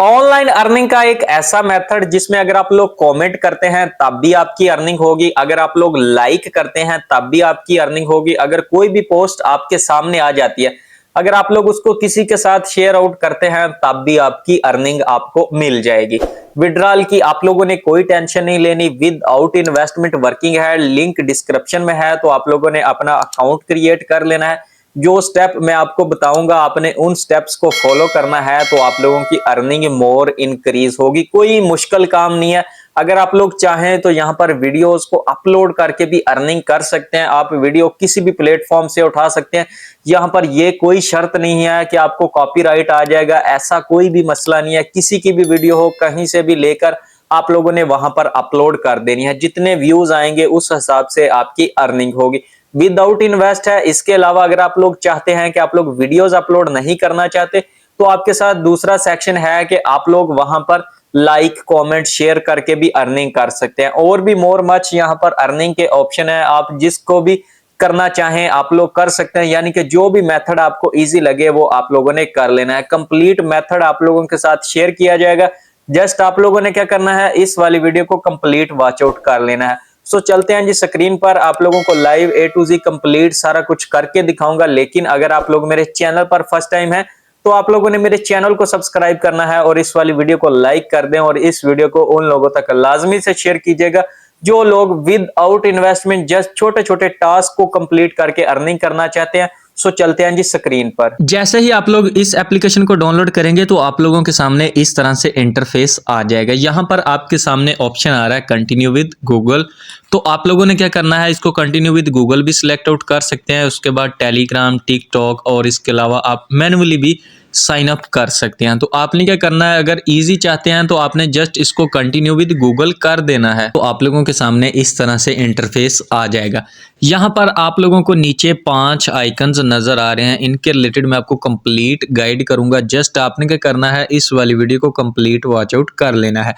Online earning का एक ऐसा मेथड जिसमें अगर आप लोग कमेंट करते हैं तब भी आपकी अर्निंग होगी, अगर आप लोग लाइक करते हैं तब भी आपकी अर्निंग होगी, अगर कोई भी पोस्ट आपके सामने आ जाती है, अगर आप लोग उसको किसी के साथ शेयर आउट करते हैं तब भी आपकी अर्निंग आपको मिल जाएगी। विड्रॉल की आप लोगों ने कोई टेंशन नहीं लेनी, विदाउट इन्वेस्टमेंट वर्किंग है, लिंक डिस्क्रिप्शन में है, तो आप लोगों ने अपना अकाउंट क्रिएट कर लेना है। जो स्टेप मैं आपको बताऊंगा आपने उन स्टेप्स को फॉलो करना है तो आप लोगों की अर्निंग मोर इंक्रीज होगी। कोई मुश्किल काम नहीं है। अगर आप लोग चाहें तो यहाँ पर वीडियोस को अपलोड करके भी अर्निंग कर सकते हैं। आप वीडियो किसी भी प्लेटफॉर्म से उठा सकते हैं। यहाँ पर ये कोई शर्त नहीं है कि आपको कॉपीराइट आ जाएगा, ऐसा कोई भी मसला नहीं है। किसी की भी वीडियो हो कहीं से भी लेकर आप लोगों ने वहां पर अपलोड कर देनी है। जितने व्यूज आएंगे उस हिसाब से आपकी अर्निंग होगी। विदाउट इन्वेस्ट है। इसके अलावा अगर आप लोग चाहते हैं कि आप लोग वीडियोस अपलोड नहीं करना चाहते तो आपके साथ दूसरा सेक्शन है कि आप लोग वहां पर लाइक कमेंट शेयर करके भी अर्निंग कर सकते हैं। और भी मोर मच यहाँ पर अर्निंग के ऑप्शन है। आप जिसको भी करना चाहें आप लोग कर सकते हैं, यानी कि जो भी मेथड आपको इजी लगे वो आप लोगों ने कर लेना है। कंप्लीट मेथड आप लोगों के साथ शेयर किया जाएगा। जस्ट आप लोगों ने क्या करना है, इस वाली वीडियो को कंप्लीट वॉच आउट कर लेना है। सो चलते हैं जी स्क्रीन पर, आप लोगों को live A to Z complete सारा कुछ करके दिखाऊंगा। लेकिन अगर आप लोग मेरे चैनल पर फर्स्ट टाइम है तो आप लोगों ने मेरे चैनल को सब्सक्राइब करना है और इस वाली वीडियो को लाइक कर दें और इस वीडियो को उन लोगों तक लाजमी से शेयर कीजिएगा जो लोग विदाउट इन्वेस्टमेंट जस्ट छोटे छोटे टास्क को कंप्लीट करके अर्निंग करना चाहते हैं। सो चलते हैं जी स्क्रीन पर। जैसे ही आप लोग इस एप्लीकेशन को डाउनलोड करेंगे तो आप लोगों के सामने इस तरह से इंटरफेस आ जाएगा। यहाँ पर आपके सामने ऑप्शन आ रहा है कंटिन्यू विद गूगल। तो आप लोगों ने क्या करना है, इसको कंटिन्यू विद गूगल भी सिलेक्ट आउट कर सकते हैं। उसके बाद टेलीग्राम, टिकटॉक और इसके अलावा आप मैन्युअली भी साइन अप कर सकते हैं। तो आपने क्या करना है, अगर इजी चाहते हैं तो आपने जस्ट इसको कंटिन्यू विद गूगल कर देना है। तो आप लोगों के सामने इस तरह से इंटरफेस आ जाएगा। यहाँ पर आप लोगों को नीचे 5 आइकन्स नजर आ रहे हैं, इनके रिलेटेड मैं आपको कंप्लीट गाइड करूंगा। जस्ट आपने क्या करना है, इस वाली वीडियो को कंप्लीट वॉच आउट कर लेना है।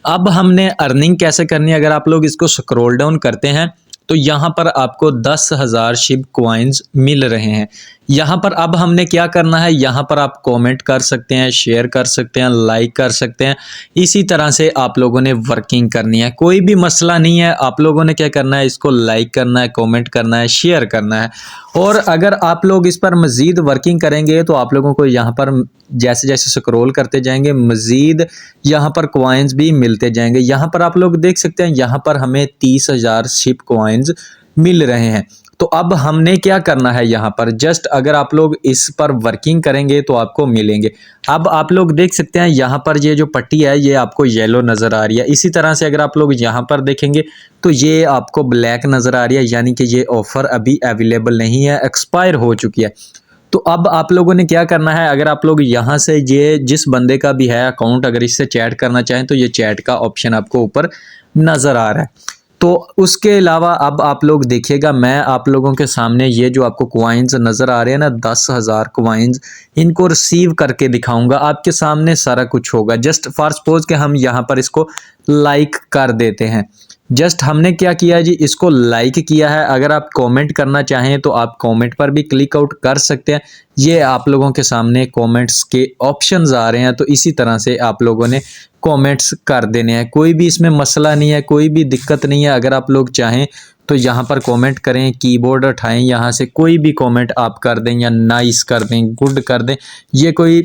अब हमने अर्निंग कैसे करनी है, अगर आप लोग इसको स्क्रॉल डाउन करते हैं तो यहाँ पर आपको 10,000 शिप क्वाइंस मिल रहे हैं। यहाँ पर अब हमने क्या करना है, यहाँ पर आप कमेंट कर सकते हैं, शेयर कर सकते हैं, लाइक कर सकते हैं। इसी तरह से आप लोगों ने वर्किंग करनी है, कोई भी मसला नहीं है। आप लोगों ने क्या करना है, इसको लाइक करना है, कमेंट करना है, शेयर करना है। और अगर आप लोग इस पर मजीद वर्किंग करेंगे तो आप लोगों को यहाँ पर जैसे जैसे स्क्रॉल करते जाएंगे मजीद यहाँ पर क्वाइंस भी मिलते जाएंगे। यहाँ पर आप लोग देख सकते हैं, यहाँ पर हमें 30,000 शिप क्वाइंस मिल रहे हैं। तो अब हमने क्या करना है, यहाँ पर जस्ट अगर आप लोग इस पर वर्किंग करेंगे तो आपको मिलेंगे। अब आप लोग देख सकते हैं यहाँ पर ये जो पट्टी है ये आपको येलो नज़र आ रही है। इसी तरह से अगर आप लोग यहाँ पर देखेंगे तो ये आपको ब्लैक नज़र आ रही है, यानी कि ये ऑफर अभी अवेलेबल नहीं है, एक्सपायर हो चुकी है। तो अब आप लोगों ने क्या करना है, अगर आप लोग यहाँ से ये जिस बंदे का भी है अकाउंट अगर इससे चैट करना चाहें तो ये चैट का ऑप्शन आपको ऊपर नज़र आ रहा है। तो उसके अलावा अब आप लोग देखिएगा, मैं आप लोगों के सामने ये जो आपको क्वाइंस नज़र आ रहे हैं ना, 10,000 क्वाइंस, इनको रिसीव करके दिखाऊंगा। आपके सामने सारा कुछ होगा। जस्ट फॉर सपोज कि हम यहाँ पर इसको लाइक कर देते हैं। जस्ट हमने क्या किया जी, इसको लाइक किया है। अगर आप कमेंट करना चाहें तो आप कमेंट पर भी क्लिक आउट कर सकते हैं। ये आप लोगों के सामने कमेंट्स के ऑप्शंस आ रहे हैं, तो इसी तरह से आप लोगों ने कमेंट्स कर देने हैं। कोई भी इसमें मसला नहीं है, कोई भी दिक्कत नहीं है। अगर आप लोग चाहें तो यहाँ पर कमेंट करें, कीबोर्ड उठाएं, यहाँ से कोई भी कमेंट आप कर दें या नाइस कर दें, गुड कर दें। ये कोई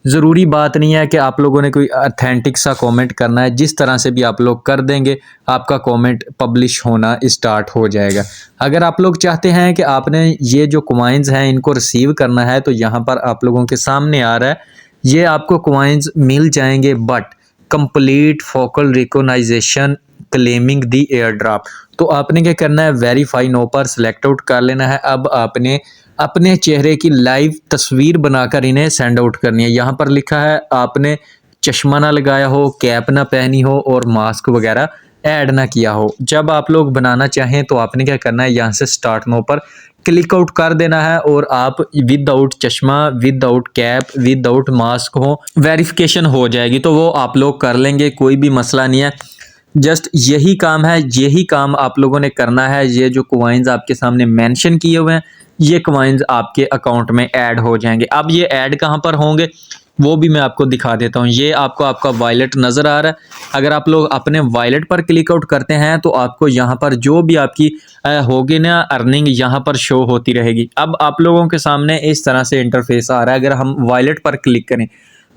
ज़रूरी बात नहीं है कि आप लोगों ने कोई ऑथेंटिक सा कमेंट करना है। जिस तरह से भी आप लोग कर देंगे आपका कमेंट पब्लिश होना स्टार्ट हो जाएगा। अगर आप लोग चाहते हैं कि आपने ये जो क्वाइंस हैं इनको रिसीव करना है तो यहाँ पर आप लोगों के सामने आ रहा है, ये आपको क्वाइंस मिल जाएंगे, but complete focal recognization claiming the air drop. तो आपने क्या करना है, वेरीफाई नो पर सिलेक्ट आउट कर लेना है। अब आपने अपने चेहरे की लाइव तस्वीर बनाकर इन्हें सेंड आउट करनी है। यहाँ पर लिखा है आपने चश्मा ना लगाया हो, कैप ना पहनी हो और मास्क वगैरह ऐड ना किया हो। जब आप लोग बनाना चाहें तो आपने क्या करना है, यहाँ से स्टार्ट नो पर क्लिक आउट कर देना है और आप विदाउट चश्मा, विदाउट कैप, विदाउट मास्क हो, वेरिफिकेशन हो जाएगी। तो वो आप लोग कर लेंगे, कोई भी मसला नहीं है। जस्ट यही काम है, यही काम आप लोगों ने करना है। ये जो क्वाइंस आपके सामने मेंशन किए हुए हैं ये क्वाइंस आपके अकाउंट में ऐड हो जाएंगे। अब ये ऐड कहाँ पर होंगे, वो भी मैं आपको दिखा देता हूँ। ये आपको आपका वॉलेट नज़र आ रहा है। अगर आप लोग अपने वॉलेट पर क्लिक आउट करते हैं तो आपको यहाँ पर जो भी आपकी होगी ना अर्निंग यहाँ पर शो होती रहेगी। अब आप लोगों के सामने इस तरह से इंटरफेस आ रहा है। अगर हम वॉलेट पर क्लिक करें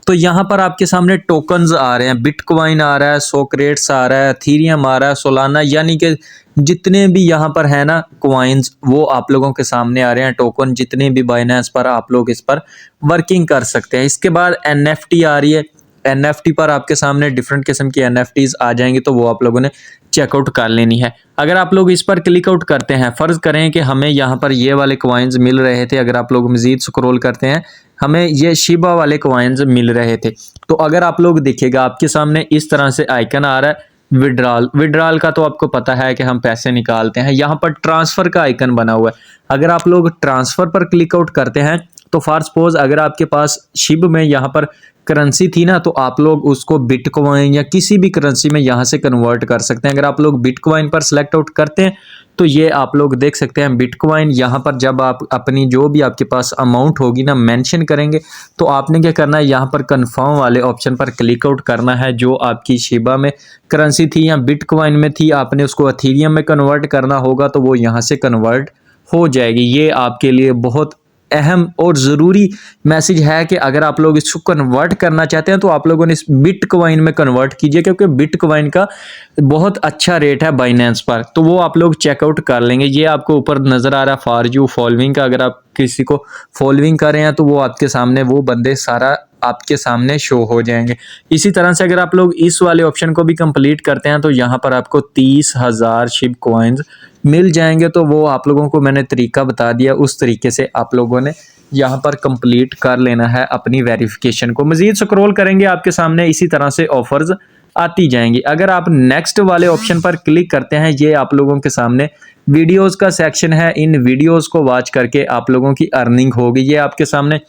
तो यहाँ पर आपके सामने टोकन्स आ रहे हैं, बिटकॉइन आ रहा है, सोक्रेट्स आ रहा है, एथेरियम आ रहा है, सोलाना, यानी कि जितने भी यहाँ पर है ना कॉइन्स वो आप लोगों के सामने आ रहे हैं। टोकन जितने भी बाइनेंस पर आप लोग इस पर वर्किंग कर सकते हैं। इसके बाद NFT आ रही है। NFT पर आपके सामने डिफरेंट किस्म की NFTs आ जाएंगी, तो वो आप लोगों ने चेकआउट कर लेनी है। अगर आप लोग इस पर क्लिक आउट करते हैं, फ़र्ज़ करें कि हमें यहाँ पर ये वाले कॉइन्स मिल रहे थे, अगर आप लोग मज़ीद स्क्रॉल करते हैं हमें ये शिबा वाले कॉइन्स मिल रहे थे, तो अगर आप लोग देखिएगा आपके सामने इस तरह से आइकन आ रहा है विड्रॉल का, तो आपको पता है कि हम पैसे निकालते हैं। यहाँ पर ट्रांसफ़र का आइकन बना हुआ है। अगर आप लोग ट्रांसफ़र पर क्लिक आउट करते हैं तो फॉर सपोज अगर आपके पास शिब में यहाँ पर करेंसी थी ना, तो आप लोग उसको बिटकॉइन या किसी भी करेंसी में यहाँ से कन्वर्ट कर सकते हैं। अगर आप लोग बिटकॉइन पर सेलेक्ट आउट करते हैं तो ये आप लोग देख सकते हैं बिटकॉइन। यहाँ पर जब आप अपनी जो भी आपके पास अमाउंट होगी ना मेंशन करेंगे, तो आपने क्या करना है, यहाँ पर कन्फर्म वाले ऑप्शन पर क्लिक आउट करना है। जो आपकी शिबा में करेंसी थी या बिटकॉइन में थी, आपने उसको एथेरियम में कन्वर्ट करना होगा, तो वो यहाँ से कन्वर्ट हो जाएगी। ये आपके लिए बहुत अहम और ज़रूरी मैसेज है कि अगर आप लोग इसको कन्वर्ट करना चाहते हैं तो आप लोगों ने इस बिटकॉइन में कन्वर्ट कीजिए, क्योंकि बिटकॉइन का बहुत अच्छा रेट है बाइनेंस पर, तो वो आप लोग चेकआउट कर लेंगे। ये आपको ऊपर नज़र आ रहा है फॉर यू फॉलोइंग का। अगर आप किसी को फॉलोइंग कर रहे हैं तो वो आपके सामने वो बंदे सारा आपके सामने शो हो जाएंगे। इसी तरह से अगर आप लोग इस वाले ऑप्शन को भी कंप्लीट करते हैं तो यहाँ पर आपको 30,000 शिब कॉइन्स मिल जाएंगे। तो वो आप लोगों को मैंने तरीका बता दिया, उस तरीके से आप लोगों ने यहाँ पर कंप्लीट कर लेना है अपनी वेरिफिकेशन को। मजीद स्क्रॉल करेंगे आपके सामने इसी तरह से ऑफर्स आती जाएंगी। अगर आप नेक्स्ट वाले ऑप्शन पर क्लिक करते हैं, ये आप लोगों के सामने वीडियोस का सेक्शन है। इन वीडियोस को वॉच करके आप लोगों की अर्निंग होगी। ये आपके सामने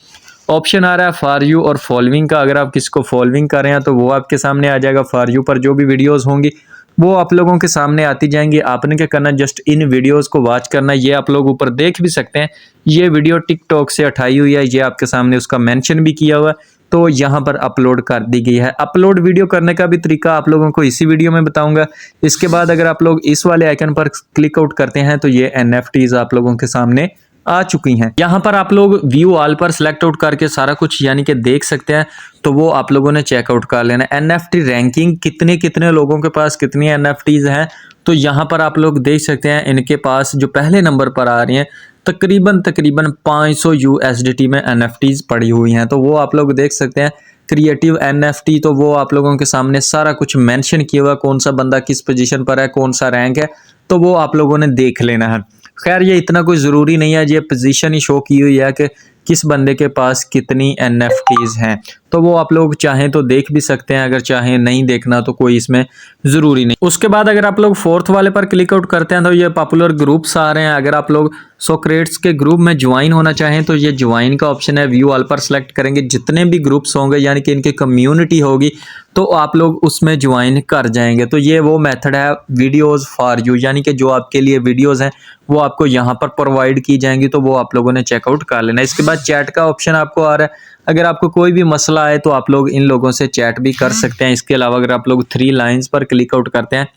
ऑप्शन आ रहा है फॉर यू और फॉलोइंग का। अगर आप किसी को फॉलोइंग कर रहे हैं तो वो आपके सामने आ जाएगा। फॉर यू पर जो भी वीडियोस होंगी वो आप लोगों के सामने आती जाएंगी। आपने क्या करना है, जस्ट इन वीडियोस को वॉच करना। ये आप लोग ऊपर देख भी सकते हैं, ये वीडियो टिकटॉक से उठाई हुई है। ये आपके सामने उसका मेंशन भी किया हुआ है, तो यहाँ पर अपलोड कर दी गई है। अपलोड वीडियो करने का भी तरीका आप लोगों को इसी वीडियो में बताऊंगा। इसके बाद अगर आप लोग इस वाले आइकन पर क्लिक आउट करते हैं तो ये NFTs आप लोगों के सामने आ चुकी हैं। यहाँ पर आप लोग व्यू ऑल पर सेलेक्ट आउट करके सारा कुछ यानी कि देख सकते हैं, तो वो आप लोगों ने चेकआउट कर लेना। NFT रैंकिंग कितने कितने लोगों के पास कितनी NFTs हैं, तो यहाँ पर आप लोग देख सकते हैं इनके पास जो पहले नंबर पर आ रही हैं तकरीबन 500 USDT में NFTs पड़ी हुई हैं, तो वो आप लोग देख सकते हैं। क्रिएटिव NFT, तो वो आप लोगों के सामने सारा कुछ मेंशन किया हुआ, कौन सा बंदा किस पोजीशन पर है, कौन सा रैंक है, तो वो आप लोगों ने देख लेना है। खैर ये इतना कोई ज़रूरी नहीं है, ये पोजीशन ही शो की हुई है कि किस बंदे के पास कितनी NFTs हैं, तो वो आप लोग चाहें तो देख भी सकते हैं, अगर चाहें नहीं देखना तो कोई इसमें ज़रूरी नहीं। उसके बाद अगर आप लोग फोर्थ वाले पर क्लिक आउट करते हैं तो ये पॉपुलर ग्रुप्स आ रहे हैं। अगर आप लोग सोक्रेट्स के ग्रुप में ज्वाइन होना चाहें तो ये ज्वाइन का ऑप्शन है। व्यू ऑल पर सेलेक्ट करेंगे, जितने भी ग्रुप्स होंगे यानी कि इनकी कम्युनिटी होगी तो आप लोग उसमें ज्वाइन कर जाएंगे। तो ये वो मेथड है वीडियोस फॉर यू, यानी कि जो आपके लिए वीडियोस हैं वो आपको यहाँ पर प्रोवाइड की जाएंगी, तो वो आप लोगों ने चेकआउट कर लेना। इसके बाद चैट का ऑप्शन आपको आ रहा है। अगर आपको कोई भी मसला आए तो आप लोग इन लोगों से चैट भी कर सकते हैं। इसके अलावा अगर आप लोग 3 लाइन्स पर क्लिक आउट करते हैं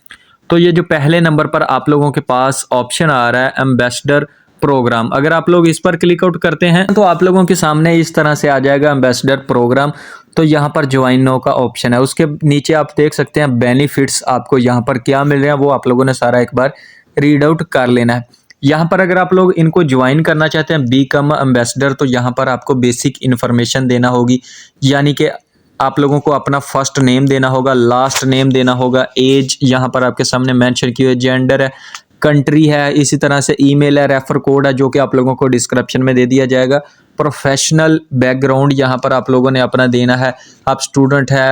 तो ये जो पहले नंबर पर आप लोगों के पास ऑप्शन आ रहा है एम्बेसडर प्रोग्राम, अगर आप लोग इस पर क्लिक आउट करते हैं तो आप लोगों के सामने इस तरह से आ जाएगा एम्बेसडर प्रोग्राम। तो यहाँ पर ज्वाइन नो का ऑप्शन है, उसके नीचे आप देख सकते हैं बेनिफिट्स आपको यहाँ पर क्या मिल रहे हैं, वो आप लोगों ने सारा एक बार रीड आउट कर लेना है। यहाँ पर अगर आप लोग इनको ज्वाइन करना चाहते हैं बीकम एम्बेसडर, तो यहाँ पर आपको बेसिक इन्फॉर्मेशन देना होगी, यानी कि आप लोगों को अपना फर्स्ट नेम देना होगा, लास्ट नेम देना होगा, एज यहाँ पर आपके सामने मेंशन की हुई है, जेंडर है, कंट्री है, इसी तरह से ईमेल है, रेफर कोड है जो कि आप लोगों को डिस्क्रिप्शन में दे दिया जाएगा। प्रोफेशनल बैकग्राउंड यहाँ पर आप लोगों ने अपना देना है। आप स्टूडेंट है,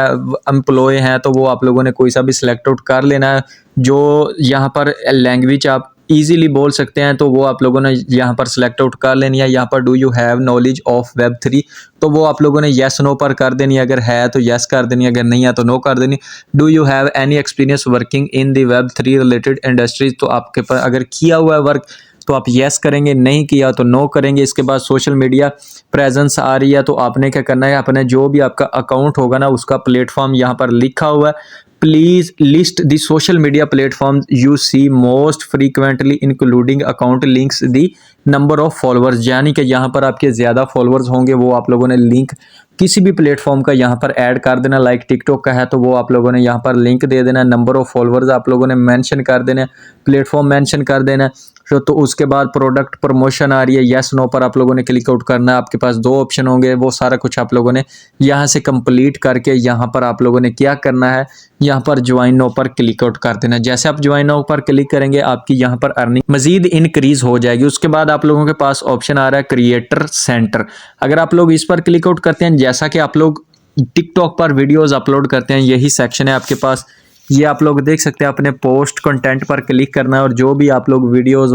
एम्प्लॉय हैं, तो वो आप लोगों ने कोई सा भी सिलेक्ट आउट कर लेना है। जो यहाँ पर लैंग्वेज आप इजीली बोल सकते हैं तो वो आप लोगों ने यहाँ पर सिलेक्ट आउट कर लेनी है। यहाँ पर do you have knowledge of Web3, तो वो आप लोगों ने येस नो पर कर देनी है। अगर है तो येस कर देनी है, अगर नहीं है तो नो कर देनी। Do you have any experience working in the Web3 related industries, तो आपके पास अगर किया हुआ है वर्क तो आप यस करेंगे, नहीं किया तो नो करेंगे। इसके बाद सोशल मीडिया प्रेजेंस आ रही है तो आपने क्या करना है, अपने जो भी आपका अकाउंट होगा ना उसका प्लेटफॉर्म यहाँ पर लिखा हुआ है, please list the social media platform you see most frequently including account links the number of followers, यानी कि यहाँ पर आपके ज़्यादा फॉलोअर्स होंगे वो आप लोगों ने लिंक किसी भी प्लेटफॉर्म का यहाँ पर ऐड कर देना। लाइक टिकटॉक का है तो वो आप लोगों ने यहाँ पर लिंक दे देना, नंबर ऑफ फॉलोअर्स आप लोगों ने मेंशन कर देना, प्लेटफॉर्म मेंशन कर देना। तो उसके बाद प्रोडक्ट प्रमोशन आ रही है, यस नो पर आप लोगों ने क्लिक आउट करना है। आपके पास 2 ऑप्शन होंगे, वो सारा कुछ आप लोगों ने यहाँ से कंप्लीट करके यहाँ पर आप लोगों ने क्या करना है, यहाँ पर ज्वाइन नाउ पर क्लिक आउट कर देना। जैसे आप ज्वाइन नाउ पर क्लिक करेंगे आपकी यहाँ पर अर्निंग मजीद इंक्रीज हो जाएगी। उसके बाद आप लोगों के पास ऑप्शन आ रहा है क्रिएटर सेंटर। अगर आप लोग इस पर क्लिक आउट करते हैं, जैसा कि आप लोग टिकटॉक पर वीडियोस अपलोड करते हैं, यही सेक्शन है आपके पास, ये आप लोग देख सकते हैं। अपने पोस्ट कंटेंट पर क्लिक करना है और जो भी आप लोग वीडियोस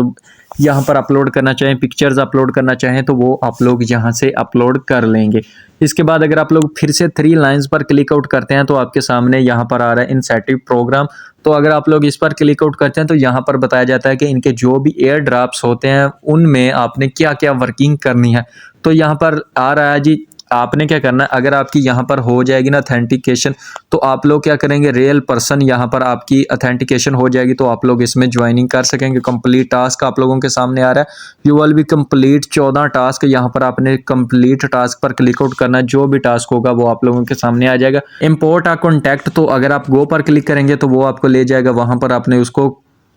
यहाँ पर अपलोड करना चाहें, पिक्चर्स अपलोड करना चाहें तो वो आप लोग यहाँ से अपलोड कर लेंगे। इसके बाद अगर आप लोग फिर से 3 लाइंस पर क्लिक आउट करते हैं तो आपके सामने यहाँ पर आ रहा है इंसेंटिव प्रोग्राम। तो अगर आप लोग इस पर क्लिक आउट करते हैं तो यहाँ पर बताया जाता है कि इनके जो भी एयर ड्रॉप्स होते हैं उनमें आपने क्या क्या वर्किंग करनी है। तो यहाँ पर आ रहा है जी, आपने क्या करना है, अगर आपकी यहाँ पर हो जाएगी ना अथेंटिकेशन तो आप लोग क्या करेंगे, रियल पर्सन यहाँ पर आपकी अथेंटिकेशन हो जाएगी तो आप लोग इसमें ज्वाइनिंग कर सकेंगे। कंप्लीट टास्क आप लोगों के सामने आ रहा है, you will be complete 14 task. यहाँ पर आपने कंप्लीट टास्क पर क्लिक आउट करना है, जो भी टास्क होगा वो आप लोगों के सामने आ जाएगा। इंपोर्ट आ कॉन्टैक्ट, तो अगर आप गो पर क्लिक करेंगे तो वो आपको ले जाएगा, वहां पर आपने उसको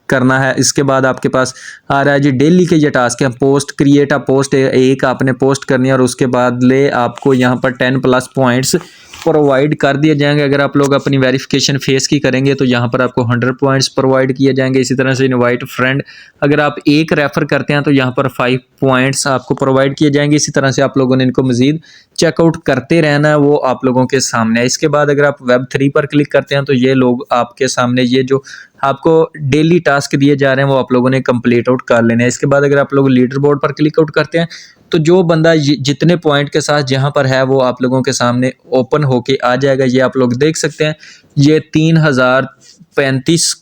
करना है। इसके बाद आपके पास आ रहा है जी डेली के ये टास्क है, पोस्ट क्रिएट अ पोस्ट, एक आपने पोस्ट करनी है और उसके बाद ले आपको यहाँ पर 10+ पॉइंट्स प्रोवाइड कर दिए जाएंगे। अगर आप लोग अपनी वेरिफिकेशन फेस की करेंगे तो यहाँ पर आपको 100 पॉइंट्स प्रोवाइड किए जाएंगे। इसी तरह से इनवाइट फ्रेंड, अगर आप एक रेफर करते हैं तो यहाँ पर 5 पॉइंट्स आपको प्रोवाइड किए जाएंगे। इसी तरह से आप लोगों ने इनको मजीद चेकआउट करते रहना है, वो आप लोगों के सामने है। इसके बाद अगर आप वेब 3 पर क्लिक करते हैं तो ये लोग आपके सामने, ये जो आपको डेली टास्क दिए जा रहे हैं वो आप लोगों ने कंप्लीट आउट कर लेने हैं। इसके बाद अगर आप लोग लीडर बोर्ड पर क्लिक आउट करते हैं तो जो बंदा जितने पॉइंट के साथ जहां पर है वो आप लोगों के सामने ओपन होके आ जाएगा। ये आप लोग देख सकते हैं, ये 3035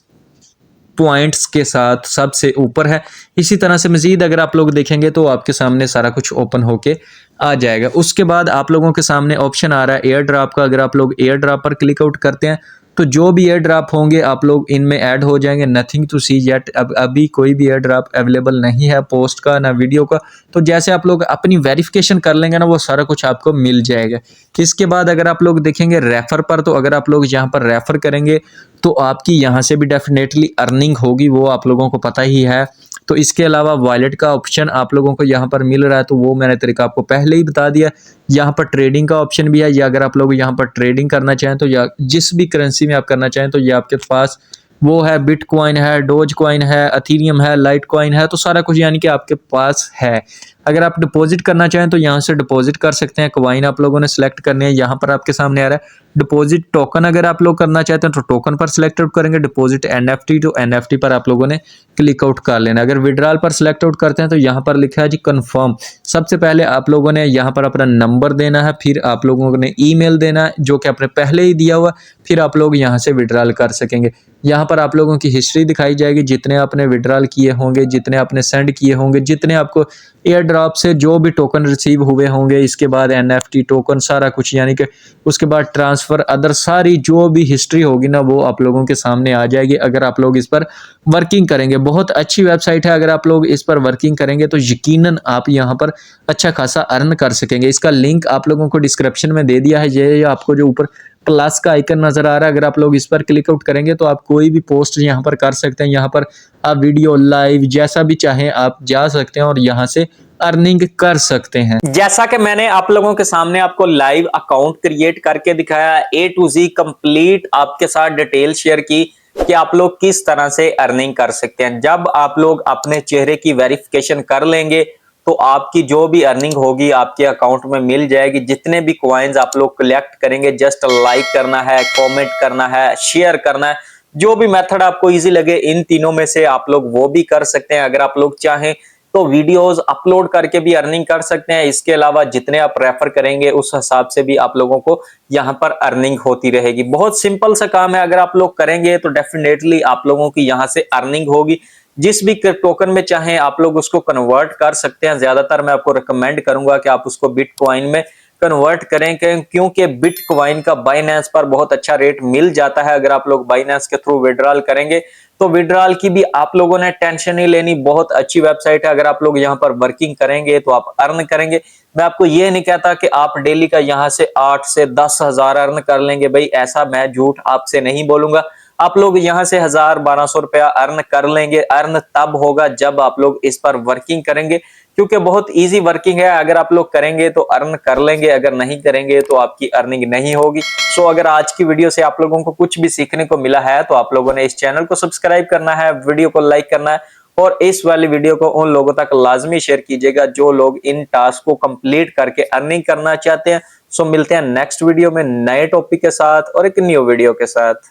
पॉइंट्स के साथ सबसे ऊपर है। इसी तरह से मजीद अगर आप लोग देखेंगे तो आपके सामने सारा कुछ ओपन होके आ जाएगा। उसके बाद आप लोगों के सामने ऑप्शन आ रहा है एयर ड्रॉप का। अगर आप लोग एयर ड्रॉप पर क्लिक आउट करते हैं तो जो भी एयर ड्रॉप होंगे आप लोग इनमें ऐड हो जाएंगे। नथिंग टू सी येट, अभी कोई भी एयर ड्रॉप अवेलेबल नहीं है, पोस्ट का ना वीडियो का। तो जैसे आप लोग अपनी वेरिफिकेशन कर लेंगे ना वो सारा कुछ आपको मिल जाएगा। इसके बाद अगर आप लोग देखेंगे रेफर पर, तो अगर आप लोग यहाँ पर रेफर करेंगे तो आपकी यहाँ से भी डेफिनेटली अर्निंग होगी, वो आप लोगों को पता ही है। तो इसके अलावा वॉलेट का ऑप्शन आप लोगों को यहाँ पर मिल रहा है, तो वो मैंने तरीका आपको पहले ही बता दिया। यहाँ पर ट्रेडिंग का ऑप्शन भी है, या अगर आप लोग यहाँ पर ट्रेडिंग करना चाहें तो या जिस भी करेंसी में आप करना चाहें तो ये आपके पास वो है। बिटकॉइन है, डोज कॉइन है, अथीरियम है, लाइट कॉइन है, तो सारा कुछ यानी कि आपके पास है। अगर आप डिपॉजिट करना चाहें तो यहाँ से डिपॉजिट कर सकते हैं। कॉइन आप लोगों ने सेलेक्ट करने हैं, यहाँ पर आपके सामने आ रहा है डिपॉजिट टोकन। अगर आप लोग करना चाहते हैं तो टोकन पर सिलेक्ट आउट करेंगे। डिपॉजिट एनएफटी, तो एनएफटी पर आप लोगों ने क्लिक आउट कर लेना। अगर विड्रॉल पर सिलेक्ट आउट करते हैं तो यहाँ पर लिखा है जी कंफर्म। सबसे पहले आप लोगों ने यहाँ पर अपना नंबर देना है, फिर आप लोगों ने ईमेल देना है जो कि आपने पहले ही दिया हुआ, फिर आप लोग यहाँ से विड्रॉल कर सकेंगे। यहाँ पर आप लोगों की हिस्ट्री दिखाई जाएगी, जितने आपने विड्रॉल किए होंगे, जितने आपने सेंड किए होंगे, जितने आपको एयर ड्रॉप से जो भी टोकन रिसीव हुए होंगे। इसके बाद एनएफटी टोकन सारा कुछ, यानी कि उसके बाद ट्रांसफर, अदर सारी जो भी हिस्ट्री होगी ना वो आप लोगों के सामने आ जाएगी अगर आप लोग इस पर वर्किंग करेंगे। बहुत अच्छी वेबसाइट है, अगर आप लोग इस पर वर्किंग करेंगे तो यकीनन आप यहाँ पर अच्छा खासा अर्न कर सकेंगे। इसका लिंक आप लोगों को डिस्क्रिप्शन में दे दिया है। ये आपको जो ऊपर प्लस का आइकन नजर आ रहा है, अगर आप लोग इस पर क्लिक आउट करेंगे तो आप कोई भी पोस्ट यहाँ पर कर सकते हैं। यहाँ पर आप वीडियो, लाइव, जैसा भी चाहें आप जा सकते हैं और यहाँ से अर्निंग कर सकते हैं। जैसा कि मैंने आप लोगों के सामने आपको लाइव अकाउंट क्रिएट करके दिखाया, A to Z कंप्लीट आपके साथ डिटेल शेयर की कि आप लोग किस तरह से अर्निंग कर सकते हैं। जब आप लोग अपने चेहरे की वेरिफिकेशन कर लेंगे तो आपकी जो भी अर्निंग होगी आपके अकाउंट में मिल जाएगी। जितने भी कॉइन्स आप लोग कलेक्ट करेंगे, जस्ट लाइक करना है, कमेंट करना है, शेयर करना है, जो भी मेथड आपको इजी लगे इन तीनों में से आप लोग वो भी कर सकते हैं। अगर आप लोग चाहें तो वीडियोस अपलोड करके भी अर्निंग कर सकते हैं। इसके अलावा जितने आप रेफर करेंगे उस हिसाब से भी आप लोगों को यहाँ पर अर्निंग होती रहेगी। बहुत सिंपल सा काम है, अगर आप लोग करेंगे तो डेफिनेटली आप लोगों की यहाँ से अर्निंग होगी। जिस भी टोकन में चाहे आप लोग उसको कन्वर्ट कर सकते हैं। ज्यादातर मैं आपको रिकमेंड करूंगा कि आप उसको बिटकॉइन में कन्वर्ट करें, क्योंकि बिटकॉइन का बाइनेंस पर बहुत अच्छा रेट मिल जाता है। अगर आप लोग बाइनेंस के थ्रू विड्रॉल करेंगे तो विड्रॉल की भी आप लोगों ने टेंशन नहीं लेनी, बहुत अच्छी वेबसाइट है। अगर आप लोग यहाँ पर वर्किंग करेंगे तो आप अर्न करेंगे। मैं आपको ये नहीं कहता कि आप डेली का यहाँ से 8 से 10 हजार अर्न कर लेंगे, भाई ऐसा मैं झूठ आपसे नहीं बोलूंगा। आप लोग यहाँ से 1000-1200 रुपया अर्न कर लेंगे। अर्न तब होगा जब आप लोग इस पर वर्किंग करेंगे, क्योंकि बहुत इजी वर्किंग है। अगर आप लोग करेंगे तो अर्न कर लेंगे, अगर नहीं करेंगे तो आपकी अर्निंग नहीं होगी। सो अगर आज की वीडियो से आप लोगों को कुछ भी सीखने को मिला है तो आप लोगों ने इस चैनल को सब्सक्राइब करना है, वीडियो को लाइक करना है और इस वाली वीडियो को उन लोगों तक लाजमी शेयर कीजिएगा जो लोग इन टास्क को कंप्लीट करके अर्निंग करना चाहते हैं। सो मिलते हैं नेक्स्ट वीडियो में नए टॉपिक के साथ और एक न्यू वीडियो के साथ।